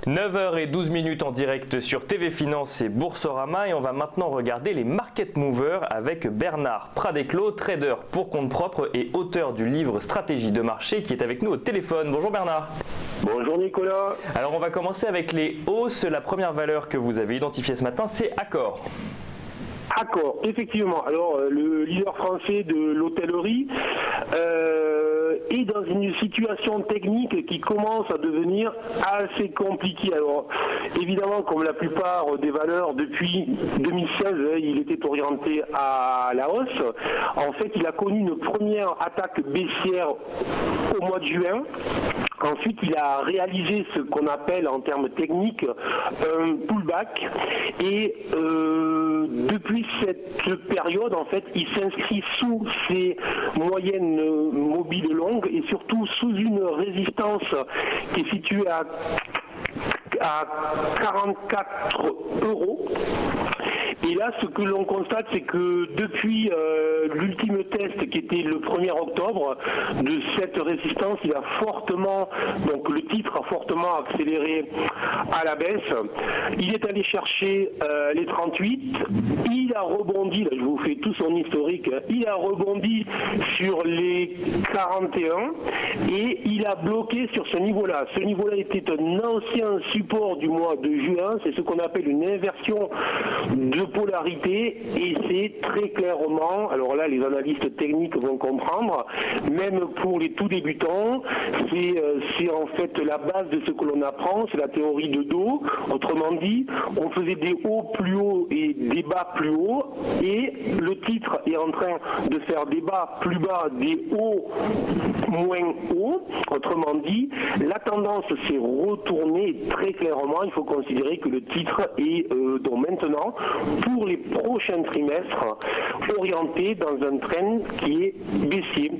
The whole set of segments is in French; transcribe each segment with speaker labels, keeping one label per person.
Speaker 1: 9h12 en direct sur TV Finance et Boursorama et on va maintenant regarder les market movers avec Bernard Pradeclos, trader pour compte propre et auteur du livre Stratégie de marché qui est avec nous au téléphone. Bonjour Bernard.
Speaker 2: Bonjour Nicolas.
Speaker 1: Alors on va commencer avec les hausses. La première valeur que vous avez identifiée ce matin, c'est Accor.
Speaker 2: Accor, effectivement. Alors, le leader français de l'hôtellerie est dans une situation technique qui commence à devenir assez compliquée. Alors, évidemment, comme la plupart des valeurs depuis 2016, il était orienté à la hausse. En fait, il a connu une première attaque baissière au mois de juin. Ensuite, il a réalisé ce qu'on appelle en termes techniques un pullback et depuis cette période, en fait, il s'inscrit sous ces moyennes mobiles longues et surtout sous une résistance qui est située à 44 €. Et là, ce que l'on constate, c'est que depuis l'ultime test qui était le 1er octobre, de cette résistance, il a fortement, donc le titre a fortement accéléré à la baisse. Il est allé chercher les 38, il a rebondi, là je vous fais tout son historique, il a rebondi sur les 41 et il a bloqué sur ce niveau-là. Ce niveau-là était un ancien support du mois de juin, c'est ce qu'on appelle une inversion de polarité et c'est très clairement, alors là les analystes techniques vont comprendre, même pour les tout débutants, c'est en fait la base de ce que l'on apprend, c'est la théorie de dos. Autrement dit, on faisait des hauts plus hauts et des bas plus hauts et le titre est en train de faire des bas plus bas, des hauts moins hauts. Autrement dit, la tendance s'est retournée très clairement. Il faut considérer que le titre est donc maintenant, pour les prochains trimestres, orienté dans un trend qui est baissier.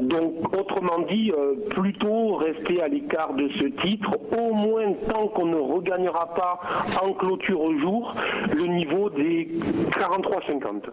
Speaker 2: Donc, autrement dit, plutôt rester à l'écart de ce titre, au moins tant qu'on ne regagnera pas en clôture au jour le niveau des 43,50.